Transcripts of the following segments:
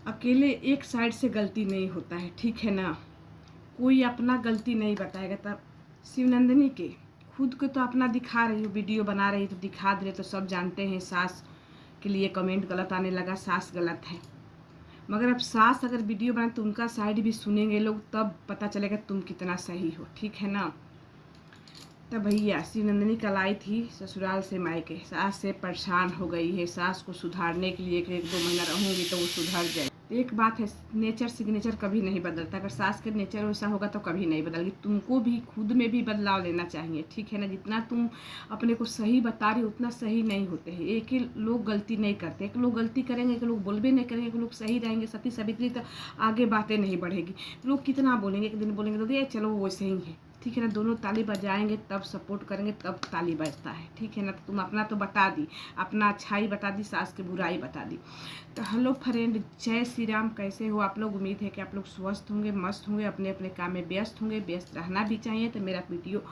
अकेले एक साइड से गलती नहीं होता है, ठीक है ना। कोई अपना गलती नहीं बताएगा। तब शिवनंदिनी के खुद को तो अपना दिखा रही हो, वीडियो बना रही तो दिखा दे रहे, तो सब जानते हैं सास के लिए कमेंट गलत आने लगा, सास गलत है। मगर अब सास अगर वीडियो बनाए तो उनका साइड भी सुनेंगे लोग, तब पता चलेगा तुम कितना सही हो, ठीक है ना। तब भैया शिवनंदिनी कल आई थी ससुराल से मायके, सास से परेशान हो गई है। सास को सुधारने के लिए एक दो महीना रहूंगी तो वो सुधर जाए। एक बात है, नेचर सिग्नेचर कभी नहीं बदलता। अगर सास के नेचर वैसा होगा तो कभी नहीं बदलेगी। तुमको भी खुद में भी बदलाव लेना चाहिए, ठीक है ना। जितना तुम अपने को सही बता रहे हो उतना सही नहीं होते हैं। एक ही लोग गलती नहीं करते, एक लोग गलती करेंगे, एक लोग बोलबे नहीं करेंगे, एक लोग सही रहेंगे सती सावित्री, तो आगे बातें नहीं बढ़ेगी। लोग कितना बोलेंगे, एक दिन बोलेंगे तो ये चलो वो वैसे ही है, ठीक है ना। दोनों ताली बजाएंगे तब सपोर्ट करेंगे तब ताली बजता है, ठीक है ना। तो तुम अपना तो बता दी, अपना अच्छाई बता दी, सास की बुराई बता दी। तो हेलो फ्रेंड, जय श्री राम। कैसे हो आप लोग? उम्मीद है कि आप लोग स्वस्थ होंगे, मस्त होंगे, अपने अपने काम में व्यस्त होंगे। व्यस्त रहना भी चाहिए। तो मेरा वीडियो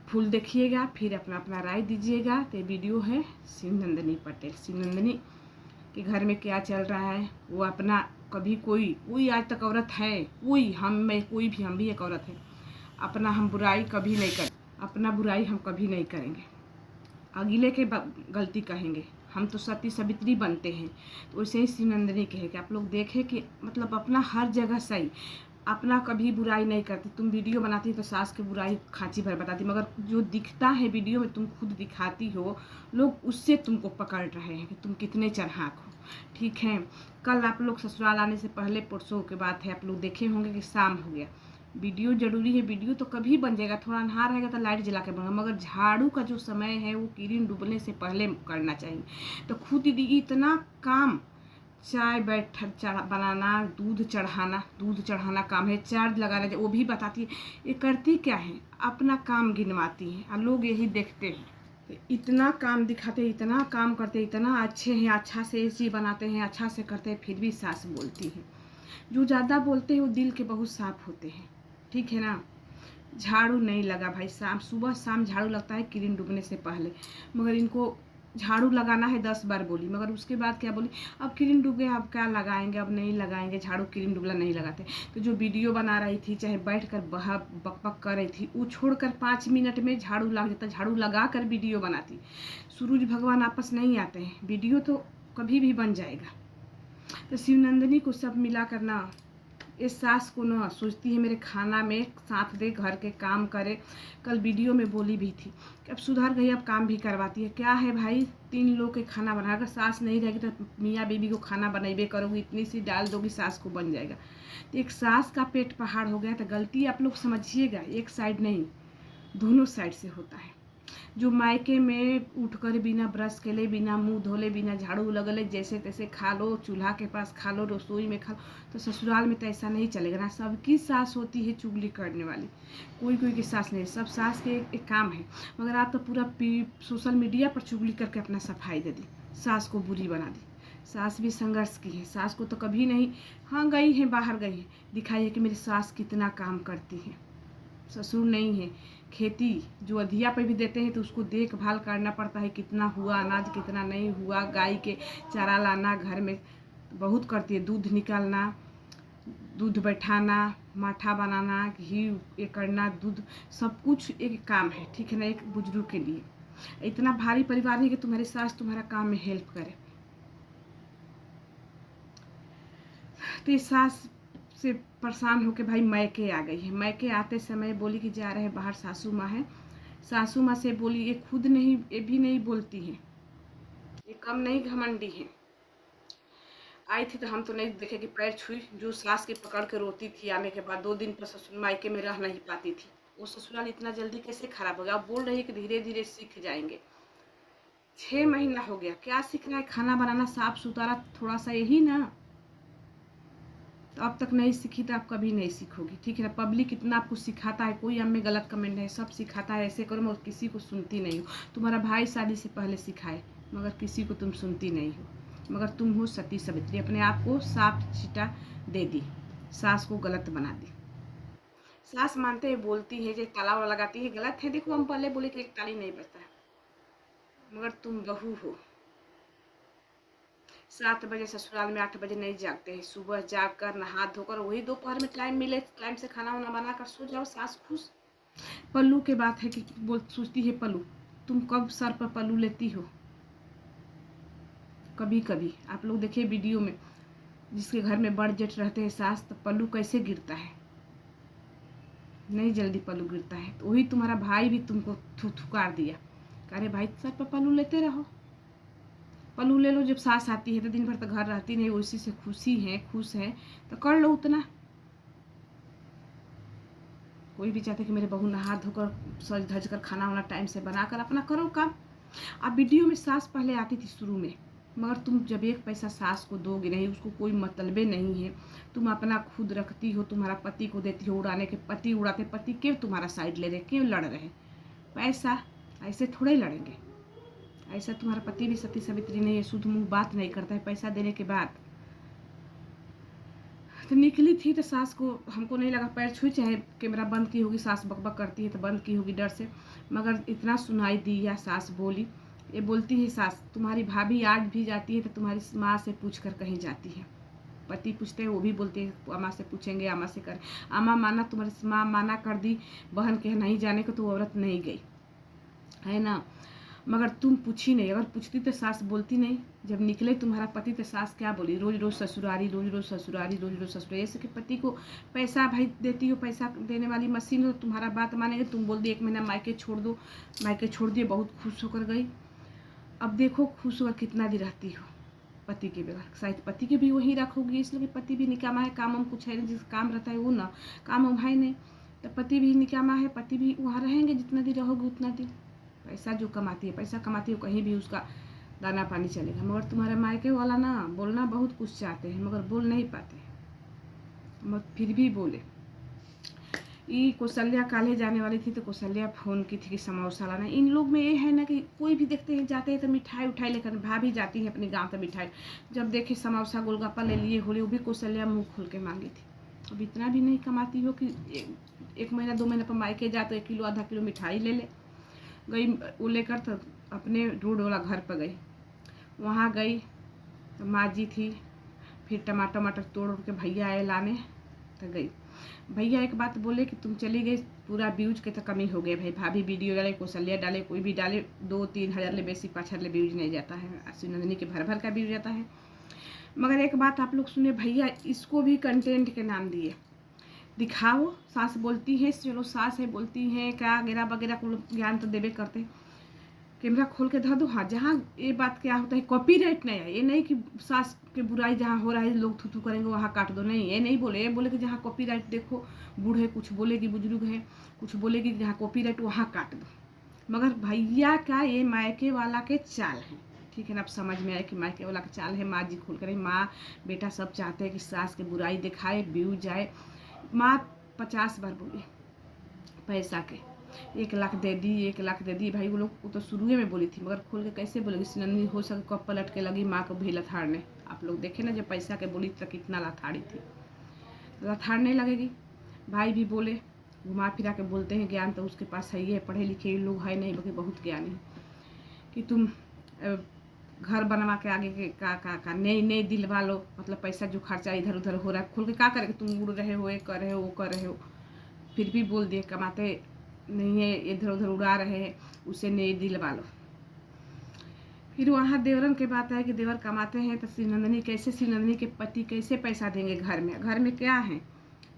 फुल देखिएगा, फिर अपना अपना राय दीजिएगा। तो वीडियो है शिवनंदिनी पटेल। शिवनंदिनी के घर में क्या चल रहा है वो अपना, कभी कोई आज तक औरत है, कोई हम में कोई भी, हम भी एक औरत है। अपना हम बुराई कभी नहीं कर, अपना बुराई हम कभी नहीं करेंगे, अगले के गलती कहेंगे। हम तो सती सावित्री बनते हैं। तो वैसे ही शिवनंदिनी कहे कि आप लोग देखें कि मतलब अपना हर जगह सही, अपना कभी बुराई नहीं करती। तुम वीडियो बनाती तो सास की बुराई खांची भर बताती, मगर जो दिखता है वीडियो में तुम खुद दिखाती हो, लोग उससे तुमको पकड़ रहे हैं कि तुम कितने चढ़ाक हो, ठीक है। कल आप लोग ससुराल आने से पहले परसों के बात है, आप लोग देखे होंगे कि शाम हो गया। वीडियो जरूरी है, वीडियो तो कभी बन जाएगा, थोड़ा अंधार रहेगा तो लाइट जला के बनेगा, मगर झाड़ू का जो समय है वो किरण डूबने से पहले करना चाहिए। तो खुद दीदी इतना काम, चाय बनाना, दूध चढ़ाना काम है, चार्ज लगाना, वो भी बताती है। ये करती क्या है, अपना काम गिनवाती है और लोग यही देखते हैं। तो इतना काम दिखाते हैं, इतना काम करते हैं, इतना अच्छे हैं, अच्छा से एसी बनाते हैं, अच्छा से करते हैं, फिर भी सास बोलती है। जो ज़्यादा बोलते हैं वो दिल के बहुत साफ होते हैं, ठीक है ना। झाड़ू नहीं लगा भाई, शाम सुबह शाम झाड़ू लगता है किरण डूबने से पहले, मगर इनको झाड़ू लगाना है 10 बार बोली, मगर उसके बाद क्या बोली, अब किरण डूब गया अब क्या लगाएंगे, अब नहीं लगाएंगे झाड़ू, किरण डूबला नहीं लगाते। तो जो वीडियो बना रही थी, चाहे बैठ कर बक बक कर रही थी, वो छोड़कर 5 मिनट में झाड़ू लग जाता, झाड़ू लगा कर वीडियो बनाती। सूरज भगवान आपस नहीं आते हैं, वीडियो तो कभी भी बन जाएगा। तो शिवनंदिनी को सब मिला करना, इस सास को ना सोचती है मेरे खाना में साथ दे, घर के काम करे। कल वीडियो में बोली भी थी कि अब सुधर गई, अब काम भी करवाती है। क्या है भाई, 3 लोग के खाना बना, अगर सास नहीं रहेगी तो मियाँ बीबी को खाना बनाइबे करोगी, इतनी सी डाल दोगी सास को बन जाएगा। तो एक सास का पेट पहाड़ हो गया। तो गलती आप लोग समझिएगा, एक साइड नहीं, दोनों साइड से होता है। जो मायके में उठकर बिना ब्रश के ले, बिना मुंह धोले, बिना झाड़ू लगले, जैसे तैसे खा लो, चूल्हा के पास खा लो, रसोई में खा लो, तो ससुराल में तो ऐसा नहीं चलेगा ना। सबकी सास होती है चुगली करने वाली, कोई कोई की सास नहीं, सब सास के एक काम है। मगर आप तो पूरा सोशल मीडिया पर चुगली करके अपना सफाई दे दी, सास को बुरी बना दी। सास भी संघर्ष की है, सास को तो कभी नहीं, हाँ गई है बाहर गई है, दिखाई है कि मेरी सास कितना काम करती है। ससुर नहीं है, खेती जो अधिया पे भी देते हैं तो उसको देखभाल करना पड़ता है, कितना हुआ अनाज, कितना नहीं हुआ, गाय के चारा लाना, घर में बहुत करती है, दूध निकालना, दूध बैठाना, माठा बनाना, घी ये करना, दूध, सब कुछ एक काम है, ठीक है ना, एक बुजुर्ग के लिए। इतना भारी परिवार है कि तुम्हारी सास तुम्हारा काम में हेल्प करे। तो इस सास से परेशान होके भाई मैके आ गई है। मैके आते समय बोली कि जा रहे हैं बाहर, सासू माँ है। सासू माँ से बोली, ये खुद नहीं, ये भी नहीं बोलती है, ये कम नहीं घमंडी है। आई थी तो हम तो नहीं देखे कि पैर छुई, जो सास के पकड़ के रोती थी आने के बाद, 2 दिन पर ससुर मायके में रह नहीं पाती थी। वो ससुराल इतना जल्दी कैसे खराब हो गया। अब बोल रही है कि धीरे धीरे सीख जाएंगे। 6 महीना हो गया, क्या सीखना है, खाना बनाना, साफ सुथरा, थोड़ा सा यही ना। तो अब तक नहीं सीखी तो आप कभी नहीं सीखोगी, ठीक है ना। पब्लिक इतना आपको सिखाता है, कोई हम में गलत कमेंट नहीं, सब सिखाता है ऐसे करो, मगर किसी को सुनती नहीं हो। तुम्हारा भाई शादी से पहले सिखाए, मगर किसी को तुम सुनती नहीं हो। मगर तुम हो सती सावित्री, अपने आप को साफ चिटा दे दी, सास को गलत बना दी। सास मानते हैं, बोलती है, जो ताला वाला लगाती है गलत है। देखो हम पहले बोले कि एक ताली नहीं बजता है, मगर तुम बहू हो, 7 बजे ससुराल में, 8 बजे नहीं जागते हैं। सुबह जाग कर नहा धोकर वही दोपहर में टाइम मिले टाइम से खाना वाना बना कर सो जाओ, सास खुश। पल्लू के बात है कि बोल सोचती है पल्लू, तुम कब सर पर पल्लू लेती हो? कभी कभी आप लोग देखिए वीडियो में, जिसके घर में बड़ जेठ रहते हैं सास, तो पल्लू कैसे गिरता है, नहीं जल्दी पल्लू गिरता है। तो वही तुम्हारा भाई भी तुमको थुकार दिया, अरे भाई सर पर पल्लू लेते रहो, पल्लू ले लो। जब सास आती है तो दिन भर तो घर रहती नहीं, उसी से खुश है तो कर लो उतना। कोई भी चाहते कि मेरे बहू नहा धोकर सज धज कर खाना वाना टाइम से बनाकर अपना करो काम। अब वीडियो में सास पहले आती थी शुरू में, मगर तुम जब एक पैसा सास को दोगे नहीं, उसको कोई मतलबे नहीं है, तुम अपना खुद रखती हो, तुम्हारा पति को देती हो उड़ाने के, पति उड़ाते, पति क्यों तुम्हारा साइड ले रहे, क्यों लड़ रहे? पैसा ऐसे थोड़े लड़ेंगे, ऐसा तुम्हारा पति भी सती सावित्री नहीं है, शुद्ध मुंह बात नहीं करता है पैसा देने के बाद। तो निकली थी तो सास को, हमको नहीं लगा पैर छुई, चाहे कैमरा बंद की होगी, सास बकबक करती है तो बंद की होगी डर से, मगर इतना सुनाई दिया, सास बोली। ये बोलती है सास, तुम्हारी भाभी आज भी जाती है तो तुम्हारी माँ से पूछ कर कहीं जाती है। पति पूछते हैं, वो भी बोलते हैं अम्मा से पूछेंगे, अम्मा से कर, अम्मा माना, तुम्हारी माँ माना कर दी बहन के नहीं जाने को तो औरत नहीं गई है ना, मगर तुम पूछी नहीं। अगर पूछती तो सास बोलती नहीं। जब निकले तुम्हारा पति तो सास क्या बोली, रोज रोज ससुरारी, रोज रोज ससुरारी, रोज रोज ससुरारी। ऐसे कि पति को पैसा भाई देती हो, पैसा देने वाली मशीन हो, तुम्हारा बात मानेंगे। तुम बोल दी 1 महीना मायके छोड़ दो, मायके छोड़ दिए, बहुत खुश होकर गई। अब देखो खुश होकर कितना दिन रहती हो पति के बगैर, शायद पति के भी वहीं रखोगी, इसलिए पति भी निकामा है, काम हम कुछ है नहीं, जिसका काम रहता है वो ना, काम हम है नहीं, तो पति भी निकामा है, पति भी वहाँ रहेंगे, जितना दिन रहोगे उतना दिन। पैसा जो कमाती है, पैसा कमाती है, कहीं भी उसका दाना पानी चलेगा। मगर तुम्हारे मायके वाला ना, बोलना बहुत कुछ चाहते हैं मगर बोल नहीं पाते, मगर फिर भी बोले। ये कौशल्या काले जाने वाली थी तो कौशल्या फोन की थी कि समोसा लाना। इन लोग में ये है ना कि कोई भी देखते हैं जाते हैं तो मिठाई उठाई लेकर, भाभी जाती है अपने गाँव तो मिठाई, जब देखे समोसा गोलगप्पा ले लिए होले, वो भी कौशल्या मुँह खोल के मांगी थी। अब इतना भी नहीं कमाती हो कि 1 महीना 2 महीना पर मायके जा तो 1 किलो आधा किलो मिठाई ले ले। गई वो लेकर तो अपने रोड वाला घर पर गई, वहाँ गई तो माँ जी थी, फिर टमाटर तोड़ के भैया आए लाने तो गई। भैया एक बात बोले कि तुम चली गई, पूरा व्यूज के तो कमी हो गए भाई, भाभी वीडियो डाले, कौशल्या डाले, कोई भी डाले, 2-3 हज़ार ले बेसी 5 हज़ार ले व्यूज नहीं जाता है, शिवनंदिनी के भर भर का व्यूज जाता है। मगर एक बात आप लोग सुने, भैया इसको भी कंटेंट के नाम दिए, दिखाओ। सास बोलती है, चलो सास है बोलती है क्या वगैरह वगैरह को ज्ञान तो देवे करते हैं, कैमरा खोल के धर दो। हाँ, जहाँ ये बात क्या होता है, कॉपीराइट नहीं है, ये नहीं कि सास के बुराई जहाँ हो रहा है लोग थू थू करेंगे वहाँ काट दो, नहीं, ये नहीं बोले। ये बोले कि जहाँ कॉपीराइट देखो, बूढ़े कुछ बोलेगी, बुजुर्ग है कुछ बोलेगी, जहाँ कॉपीराइट वहाँ काट दो। मगर भैया का ये मायके वाला के चाल है, ठीक है ना, आप समझ में आए कि मायके वाला का चाल है। माँ जी खोल कर, माँ बेटा सब चाहते हैं कि सास के बुराई दिखाए, व्यू जाए। माँ 50 बार बोली पैसा के, 1 लाख दे दी, 1 लाख दे दी। भाई वो लोग, वो तो शुरू में बोली थी, मगर खोल के कैसे बोलेगी? शिवनंदिनी हो सके कब पलट के लगी माँ को भी लथाड़ने। आप लोग देखे ना, जब पैसा के बोली तो कितना लथाड़ी थी, लथाड़ने लगेगी। भाई भी बोले, घुमा फिरा के बोलते हैं, ज्ञान तो उसके पास है ही है, पढ़े लिखे लोग है नहीं, बल्कि बहुत ज्ञानी है, कि तुम घर बनवा के आगे के का नए दिलवा लो, मतलब पैसा जो खर्चा इधर उधर हो रहा है, खोल के क्या करेंगे? तुम उड़ रहे हो, ये कर रहे हो, वो कर रहे हो, फिर भी बोल दिए कमाते नहीं है, इधर उधर उड़ा रहे हैं, उसे नए दिलवा लो। फिर वहाँ देवरन के बात है कि देवर कमाते हैं तो शिवनंदिनी कैसे, शिवनंदिनी के पति कैसे पैसा देंगे? घर में क्या है,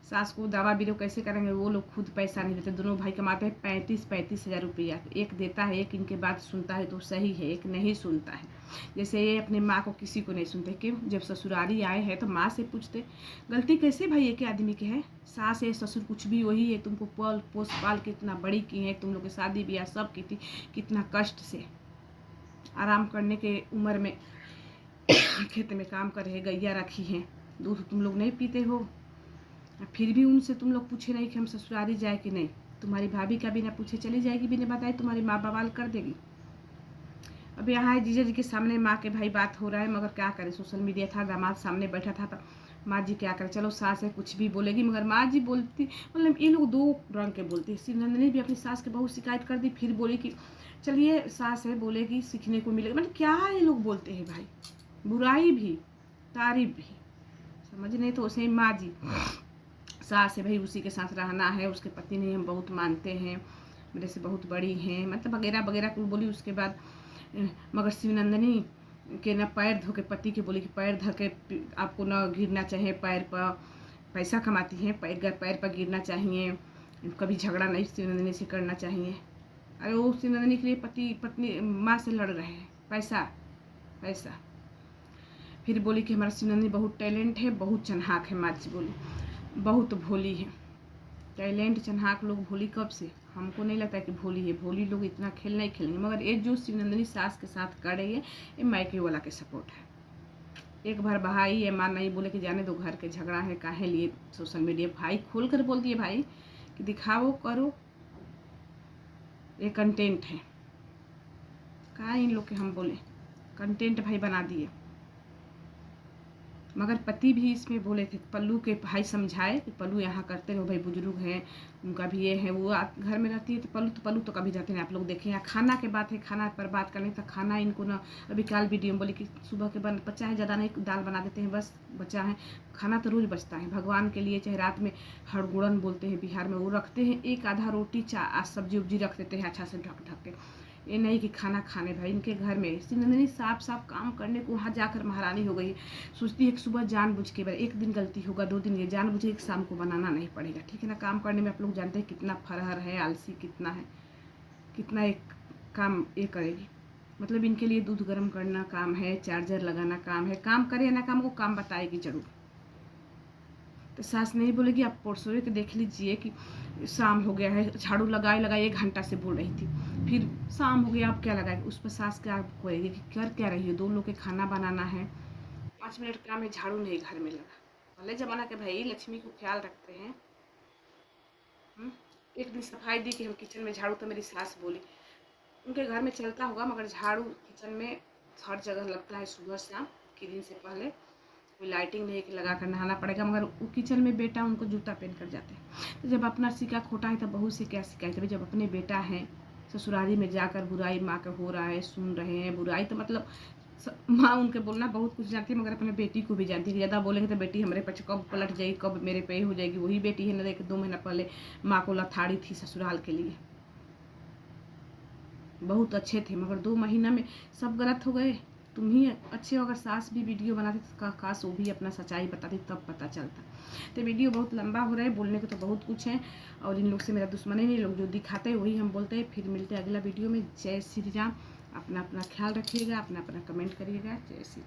सास को दवा बीरो कैसे करेंगे? वो लोग खुद पैसा नहीं देते, दोनों भाई कमाते हैं 35 हज़ार रुपया। एक देता है, एक इनके बात सुनता है तो सही है, एक नहीं सुनता है। जैसे ये अपने माँ को किसी को नहीं सुनते, क्यों? जब ससुरारी आए हैं तो माँ से पूछते। गलती कैसे भाई एक आदमी के है? सास है ससुर कुछ भी वही है, तुमको पल पोस पाल के इतना बड़ी की है, तुम लोग की शादी ब्याह सब की थी, कितना कष्ट से आराम करने के उम्र में खेत में काम कर रहे, गैया रखी है, दूध तुम लोग नहीं पीते हो, फिर भी उनसे तुम लोग पूछे नहीं कि हम ससुरारी जाए कि नहीं। तुम्हारी भाभी का बिना पूछे चली जाएगी, बिना बताए तुम्हारी माँ बवाल कर देगी। अब यहाँ है जीजा जी के सामने माँ के भाई बात हो रहा है, मगर क्या करे, सोशल मीडिया था, दामाद सामने बैठा था तो माँ जी क्या करे, चलो सास है कुछ भी बोलेगी, मगर माँ जी बोलती, मतलब ये लोग 2 रंग के बोलते हैं। शिवनंदिनी भी अपनी सास के बहुत शिकायत कर दी, फिर बोली कि चलिए सास है बोलेगी, सीखने को मिलेगा। मतलब क्या ये लोग बोलते हैं भाई, बुराई भी तारीफ भी, समझ नहीं तो उसे माँ जी सास है भाई, उसी के साथ रहना है, उसके पति नहीं हम बहुत मानते हैं, मेरे से बहुत बड़ी हैं, मतलब वगैरह वगैरह कुछ बोली। उसके बाद मगर शिवनंदिनी के ना पैर धो के पति के बोली कि पैर धो के आपको ना गिरना चाहिए पैर पर, पैसा कमाती हैं पैर पर गिरना चाहिए, कभी झगड़ा नहीं शिवनंदिनी से करना चाहिए। अरे वो शिवनंदिनी के लिए पति पत्नी माँ से लड़ रहे हैं, पैसा पैसा। फिर बोली कि हमारा शिवनंदिनी बहुत टैलेंट है, बहुत चन्हाक है, माँ जी बोली बहुत भोली है। टैलेंट चन्हाक लोग भोली कब से? हमको नहीं लगता कि भोली है, भोली लोग इतना खेल नहीं खेलेंगे, मगर ये जो शिवनंदिनी सास के साथ कर रही है ये मायके वाला के सपोर्ट है। एक बार भाई है माँ नहीं बोले कि जाने दो, घर के झगड़ा है काहे लिए सोशल मीडिया, भाई खोल कर बोल दिए भाई कि दिखाओ करो, ये कंटेंट है। कहा इन लोग के हम बोले कंटेंट भाई बना दिए। मगर पति भी इसमें बोले थे, पल्लू के भाई समझाए कि पल्लू यहाँ करते रहो भाई, बुजुर्ग हैं उनका भी ये है, वो घर में रहती है तो पल्लू तो कभी जाते नहीं। आप लोग देखें, यहाँ खाना के बात है, खाना पर बात करने तो खाना इनको ना, अभी कल वीडियो में बोली कि सुबह के बचा है, ज़्यादा नहीं दाल बना देते हैं बस बचा है, खाना तो रोज़ बचता है भगवान के लिए, चाहे रात में हड़गुड़न बोलते हैं बिहार में, वो रखते हैं एक आधा रोटी सब्जी उब्जी रख देते हैं अच्छा से ढक ढक के, ये नहीं कि खाना खाने भाई इनके घर में। शिवनंदिनी साफ साफ काम करने को वहाँ जाकर महारानी हो गई, सोचती है कि सुबह जानबूझ के, एक दिन गलती होगा 2 दिन ये जानबूझ के शाम को बनाना नहीं पड़ेगा, ठीक है ना। काम करने में आप लोग जानते हैं कितना फरहर है, आलसी कितना है, कितना एक काम ये करेगी, मतलब इनके लिए दूध गर्म करना काम है, चार्जर लगाना काम है, काम करे ना काम को काम बताएगी जरूर। तो सास नहीं बोलेगी, आप परसों के देख लीजिए कि शाम हो गया है, झाड़ू लगाए 1 घंटा से बोल रही थी, फिर शाम हो गया, आप क्या लगाएगी, उस पर सास क्या कहेगी कि कर क्या रही हो, 2 लोग के खाना बनाना है, 5 मिनट काम है, झाड़ू नहीं घर में लगा। पहले जमाना के भाई लक्ष्मी को ख्याल रखते हैं। एक दिन सफाई दी कि हम किचन में झाड़ू, तो मेरी सास बोली उनके घर में चलता होगा मगर झाड़ू किचन में हर जगह लगता है सुबह शाम, किचन से पहले कोई लाइटिंग नहीं लगा कर नहाना पड़ेगा, मगर वो किचन में बेटा उनको जूता पहन कर जाते हैं। तो जब अपना सिक्का खोटा है तो बहू से क्या शिकायत है, जब अपने बेटा है ससुराली में जाकर बुराई माँ का हो रहा है, सुन रहे हैं बुराई, तो मतलब माँ उनके बोलना बहुत कुछ जानती है, मगर अपने बेटी को भी जानती है, ज़्यादा बोलेंगे तो बेटी हमारे पीछे कब पलट जाएगी, कब मेरे पे हो जाएगी। वही बेटी है ना, 2 महीना पहले माँ को लथाड़ी थी ससुराल के लिए, बहुत अच्छे थे मगर 2 महीना में सब गलत हो गए। तुम ही अच्छे हो, अगर सास भी वीडियो बनाती तो काश वो भी अपना सच्चाई बताती तब पता चलता। तो वीडियो बहुत लंबा हो रहा है, बोलने को तो बहुत कुछ है, और इन लोग से मेरा दुश्मनी नहीं, लोग जो दिखाते हैं वही हम बोलते हैं। फिर मिलते हैं अगला वीडियो में। जय श्री राम। अपना अपना ख्याल रखिएगा, अपना अपना कमेंट करिएगा। जय श्री राम।